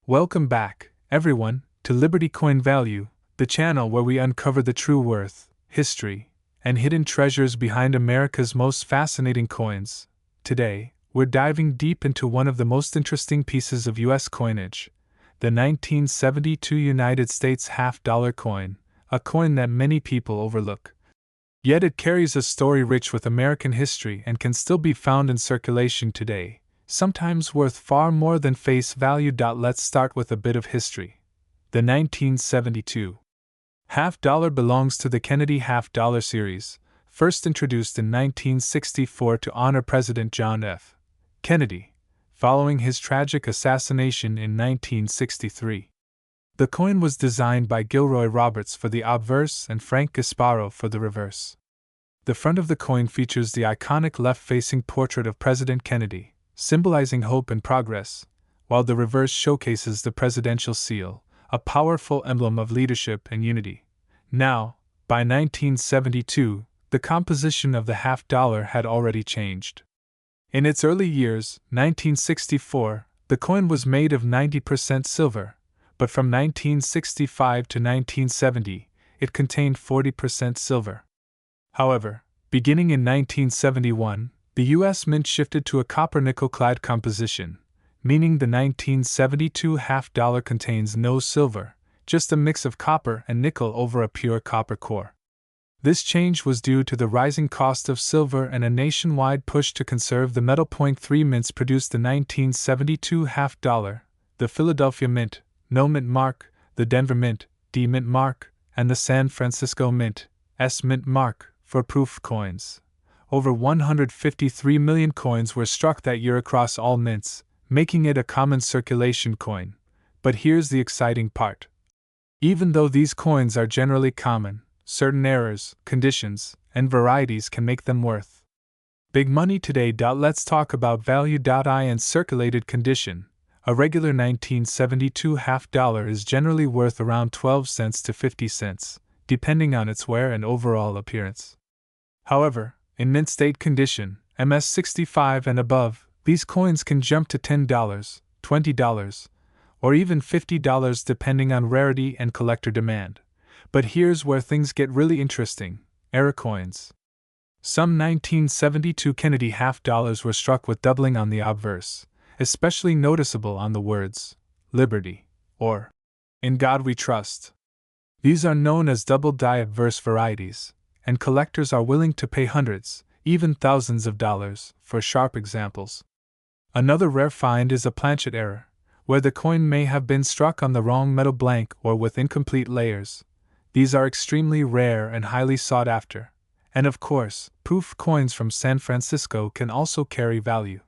Welcome back, everyone, to Liberty Coin Value, the channel where we uncover the true worth, history, and hidden treasures behind America's most fascinating coins. Today, we're diving deep into one of the most interesting pieces of U.S. coinage, the 1972 United States half-dollar coin, a coin that many people overlook. Yet it carries a story rich with American history and can still be found in circulation today, sometimes worth far more than face value. Let's start with a bit of history. The 1972 half-dollar belongs to the Kennedy half-dollar series, first introduced in 1964 to honor President John F. Kennedy, following his tragic assassination in 1963. The coin was designed by Gilroy Roberts for the obverse and Frank Gasparo for the reverse. The front of the coin features the iconic left-facing portrait of President Kennedy, symbolizing hope and progress, while the reverse showcases the presidential seal, a powerful emblem of leadership and unity. Now, by 1972, the composition of the half-dollar had already changed. In its early years, 1964, the coin was made of 90% silver, but from 1965 to 1970, it contained 40% silver. However, beginning in 1971, the U.S. Mint shifted to a copper-nickel-clad composition, meaning the 1972 half-dollar contains no silver, just a mix of copper and nickel over a pure copper core. This change was due to the rising cost of silver and a nationwide push to conserve the metal. 3 mints produced the 1972 half-dollar, the Philadelphia Mint, No Mint Mark, the Denver Mint, D Mint Mark, and the San Francisco Mint, S Mint Mark, for proof coins. Over 153 million coins were struck that year across all mints, making it a common circulation coin. But here's the exciting part. Even though these coins are generally common, certain errors, conditions, and varieties can make them worth big money today. Let's talk about value. In circulated condition, a regular 1972 half-dollar is generally worth around 12 cents to 50 cents, depending on its wear and overall appearance. However, in mint state condition, MS65 and above, these coins can jump to $10, $20, or even $50 depending on rarity and collector demand. But here's where things get really interesting: error coins. Some 1972 Kennedy half-dollars were struck with doubling on the obverse, especially noticeable on the words, Liberty, or In God We Trust. These are known as double-die obverse varieties, and collectors are willing to pay hundreds, even thousands of dollars, for sharp examples. Another rare find is a planchet error, where the coin may have been struck on the wrong metal blank or with incomplete layers. These are extremely rare and highly sought after, and of course, proof coins from San Francisco can also carry value.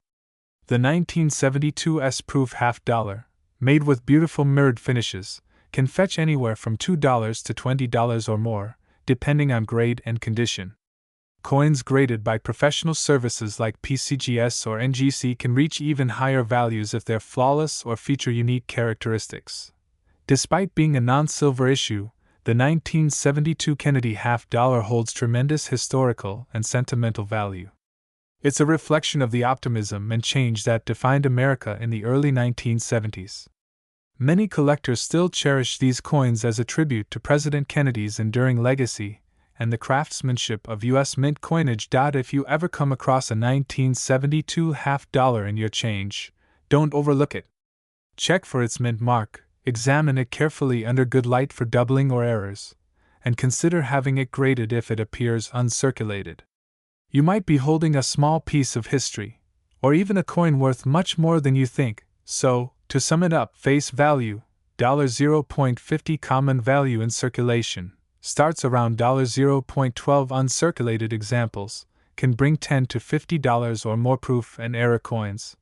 The 1972 S-proof half-dollar, made with beautiful mirrored finishes, can fetch anywhere from $2 to $20 or more, depending on grade and condition. Coins graded by professional services like PCGS or NGC can reach even higher values if they're flawless or feature unique characteristics. Despite being a non-silver issue, the 1972 Kennedy half-dollar holds tremendous historical and sentimental value. It's a reflection of the optimism and change that defined America in the early 1970s. Many collectors still cherish these coins as a tribute to President Kennedy's enduring legacy and the craftsmanship of U.S. mint coinage. If you ever come across a 1972 half-dollar in your change, don't overlook it. Check for its mint mark, examine it carefully under good light for doubling or errors, and consider having it graded if it appears uncirculated. You might be holding a small piece of history, or even a coin worth much more than you think. So, to sum it up, face value, $0.50 common value in circulation, starts around $0.12. Uncirculated examples can bring $10 to $50 or more. Proof and error coins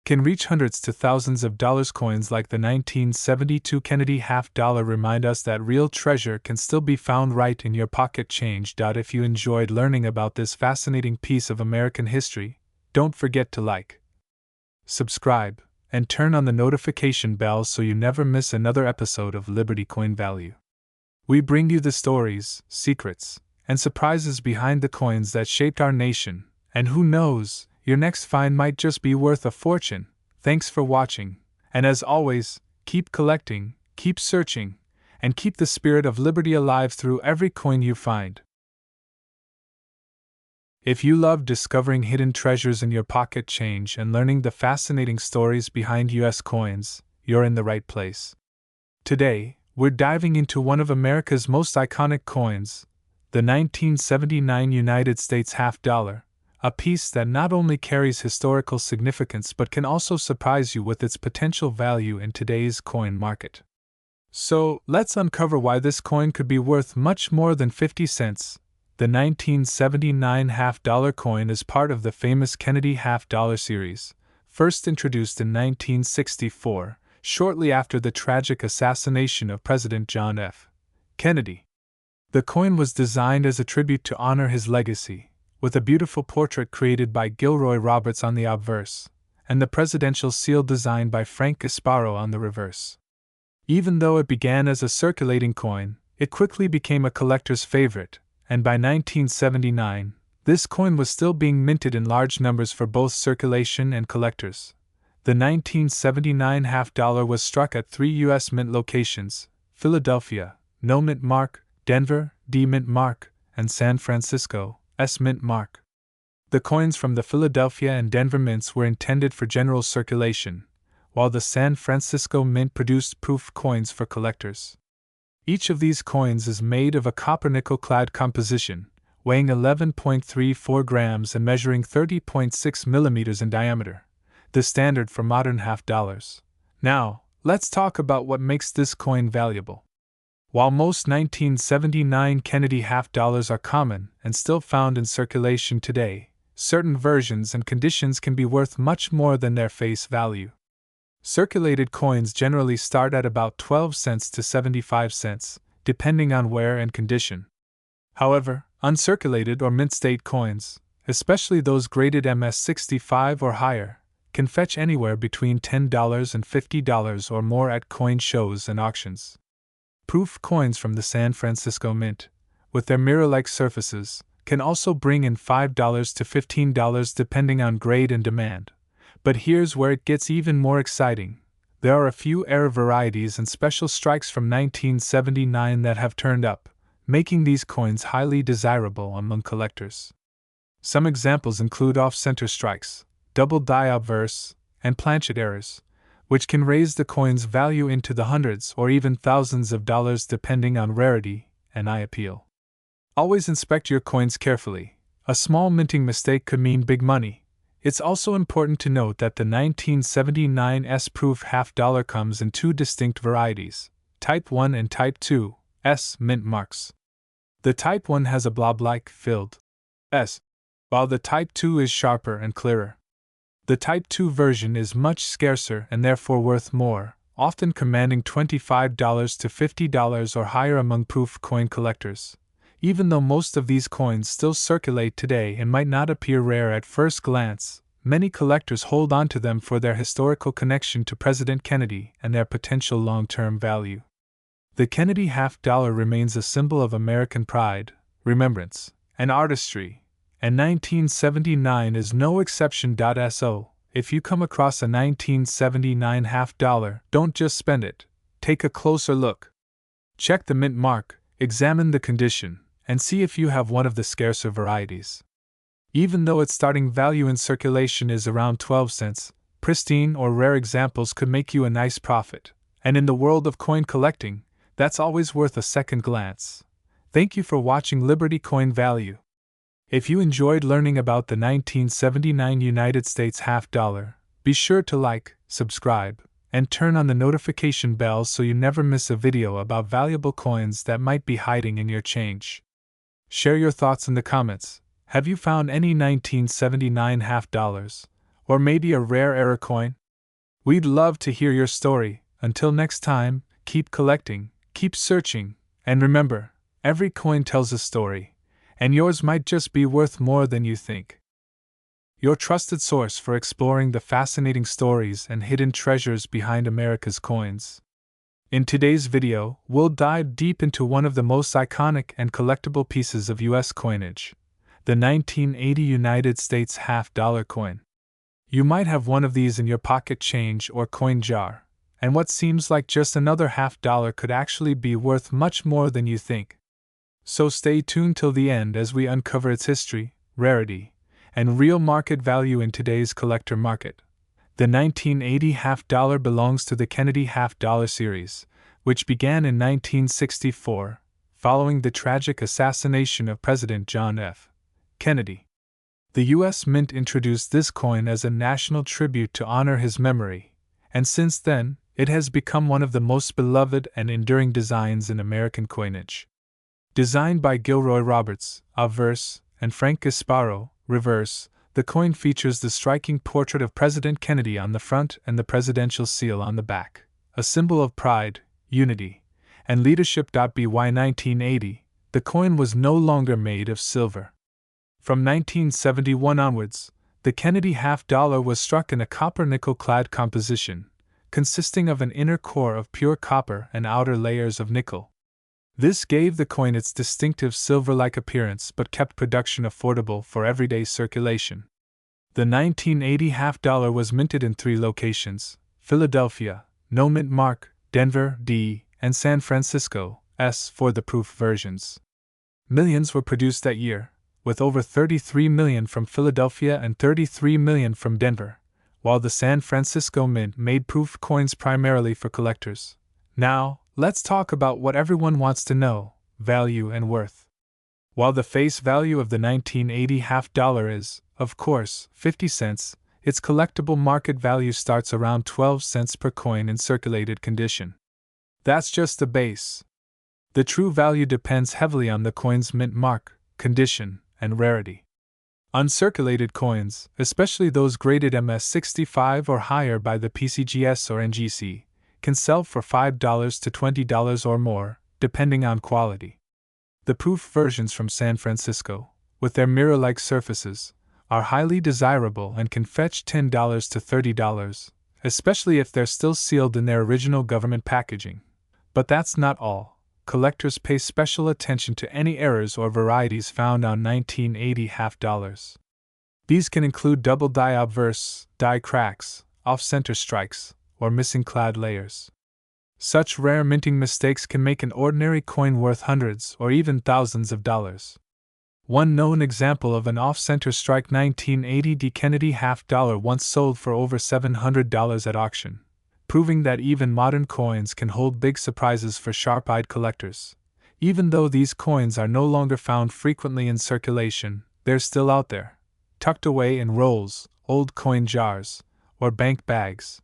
can reach hundreds to thousands of dollars. Coins like the 1972 Kennedy half-dollar remind us that real treasure can still be found right in your pocket. Change. If you enjoyed learning about this fascinating piece of American history, don't forget to like, subscribe, and turn on the notification bell so you never miss another episode of Liberty Coin Value. We bring you the stories, secrets, and surprises behind the coins that shaped our nation, and who knows, your next find might just be worth a fortune. Thanks for watching, and as always, keep collecting, keep searching, and keep the spirit of liberty alive through every coin you find. If you love discovering hidden treasures in your pocket change and learning the fascinating stories behind US coins, you're in the right place. Today, we're diving into one of America's most iconic coins, the 1979 United States half dollar, a piece that not only carries historical significance but can also surprise you with its potential value in today's coin market. So, let's uncover why this coin could be worth much more than 50 cents. The 1979 half-dollar coin is part of the famous Kennedy half-dollar series, first introduced in 1964, shortly after the tragic assassination of President John F. Kennedy. The coin was designed as a tribute to honor his legacy, with a beautiful portrait created by Gilroy Roberts on the obverse, and the presidential seal designed by Frank Gasparo on the reverse. Even though it began as a circulating coin, it quickly became a collector's favorite, and by 1979, this coin was still being minted in large numbers for both circulation and collectors. The 1979 half-dollar was struck at 3 U.S. mint locations: Philadelphia, No Mint Mark; Denver, D Mint Mark; and San Francisco, S Mint Mark. The coins from the Philadelphia and Denver mints were intended for general circulation, while the San Francisco Mint produced proof coins for collectors. Each of these coins is made of a copper-nickel-clad composition, weighing 11.34 grams and measuring 30.6 millimeters in diameter, the standard for modern half-dollars. Now, let's talk about what makes this coin valuable. While most 1979 Kennedy half-dollars are common and still found in circulation today, certain versions and conditions can be worth much more than their face value. Circulated coins generally start at about 12 cents to 75 cents, depending on wear and condition. However, uncirculated or mint-state coins, especially those graded MS-65 or higher, can fetch anywhere between $10 and $50 or more at coin shows and auctions. Proof coins from the San Francisco Mint, with their mirror-like surfaces, can also bring in $5 to $15 depending on grade and demand. But here's where it gets even more exciting. There are a few rare varieties and special strikes from 1979 that have turned up, making these coins highly desirable among collectors. Some examples include off-center strikes, double die obverse, and planchet errors, which can raise the coin's value into the hundreds or even thousands of dollars depending on rarity and eye appeal. Always inspect your coins carefully. A small minting mistake could mean big money. It's also important to note that the 1979 S-proof half-dollar comes in 2 distinct varieties, Type 1 and Type 2 S mint marks. The Type 1 has a blob-like, filled S, while the Type 2 is sharper and clearer. The Type 2 version is much scarcer and therefore worth more, often commanding $25 to $50 or higher among proof coin collectors. Even though most of these coins still circulate today and might not appear rare at first glance, many collectors hold on to them for their historical connection to President Kennedy and their potential long-term value. The Kennedy half-dollar remains a symbol of American pride, remembrance, and artistry, and 1979 is no exception. So, if you come across a 1979 half-dollar, don't just spend it, take a closer look. Check the mint mark, examine the condition, and see if you have one of the scarcer varieties. Even though its starting value in circulation is around 12 cents, pristine or rare examples could make you a nice profit, and in the world of coin collecting, that's always worth a second glance. Thank you for watching Liberty Coin Value. If you enjoyed learning about the 1979 United States half-dollar, be sure to like, subscribe, and turn on the notification bell so you never miss a video about valuable coins that might be hiding in your change. Share your thoughts in the comments. Have you found any 1979 half-dollars, or maybe a rare error coin? We'd love to hear your story. Until next time, keep collecting, keep searching, and remember, every coin tells a story, and yours might just be worth more than you think. Your trusted source for exploring the fascinating stories and hidden treasures behind America's coins. In today's video, we'll dive deep into one of the most iconic and collectible pieces of U.S. coinage, the 1980 United States half-dollar coin. You might have one of these in your pocket change or coin jar, and what seems like just another $half could actually be worth much more than you think. So stay tuned till the end as we uncover its history, rarity, and real market value in today's collector market. The 1980 $half belongs to the Kennedy $half series, which began in 1964, following the tragic assassination of President John F. Kennedy. The U.S. Mint introduced this coin as a national tribute to honor his memory, and since then, it has become one of the most beloved and enduring designs in American coinage. Designed by Gilroy Roberts, obverse, and Frank Gasparo, reverse, the coin features the striking portrait of President Kennedy on the front and the presidential seal on the back, a symbol of pride, unity, and leadership. By 1980, the coin was no longer made of silver. From 1971 onwards, the Kennedy $half was struck in a copper-nickel-clad composition, consisting of an inner core of pure copper and outer layers of nickel. This gave the coin its distinctive silver-like appearance but kept production affordable for everyday circulation. The 1980 $half was minted in 3 locations: Philadelphia, no mint mark, Denver, D, and San Francisco, S for the proof versions. Millions were produced that year, with over 33 million from Philadelphia and 33 million from Denver, while the San Francisco Mint made proof coins primarily for collectors. Now, let's talk about what everyone wants to know: value and worth. While the face value of the 1980 $half is, of course, 50 cents, its collectible market value starts around 12 cents per coin in circulated condition. That's just the base. The true value depends heavily on the coin's mint mark, condition, and rarity. Uncirculated coins, especially those graded MS65 or higher by the PCGS or NGC, can sell for $5 to $20 or more, depending on quality. The proof versions from San Francisco, with their mirror-like surfaces, are highly desirable and can fetch $10 to $30, especially if they're still sealed in their original government packaging. But that's not all. Collectors pay special attention to any errors or varieties found on 1980 $half. These can include double die obverse, die cracks, off-center strikes, or missing clad layers. Such rare minting mistakes can make an ordinary coin worth hundreds or even thousands of dollars. One known example of an off-center strike 1980 Kennedy $half once sold for over $700 at auction, proving that even modern coins can hold big surprises for sharp-eyed collectors. Even though these coins are no longer found frequently in circulation, they're still out there, tucked away in rolls, old coin jars, or bank bags.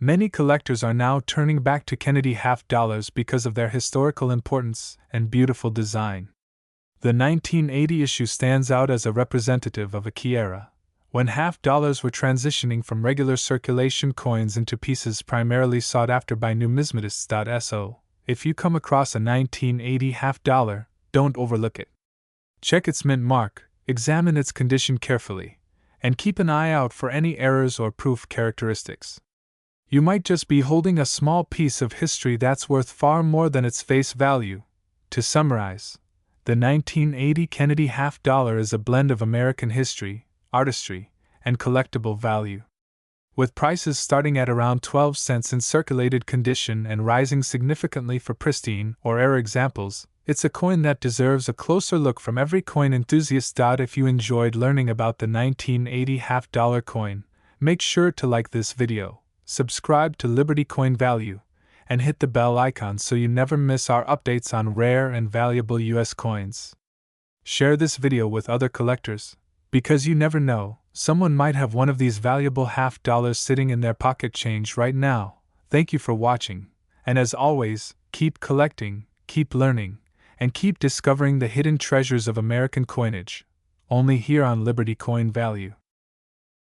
Many collectors are now turning back to Kennedy $half because of their historical importance and beautiful design. The 1980 issue stands out as a representative of a key era, when $half were transitioning from regular circulation coins into pieces primarily sought after by numismatists. So, if you come across a 1980 $half, don't overlook it. Check its mint mark, examine its condition carefully, and keep an eye out for any errors or proof characteristics. You might just be holding a small piece of history that's worth far more than its face value. To summarize, the 1980 Kennedy $half is a blend of American history, artistry, and collectible value. With prices starting at around 12 cents in circulated condition and rising significantly for pristine or rare examples, it's a coin that deserves a closer look from every coin enthusiast. If you enjoyed learning about the 1980 $half coin, make sure to like this video, subscribe to Liberty Coin Value, and hit the bell icon so you never miss our updates on rare and valuable US coins. Share this video with other collectors, because you never know, someone might have one of these valuable $half sitting in their pocket change right now. Thank you for watching, and as always, keep collecting, keep learning, and keep discovering the hidden treasures of American coinage, only here on Liberty Coin Value.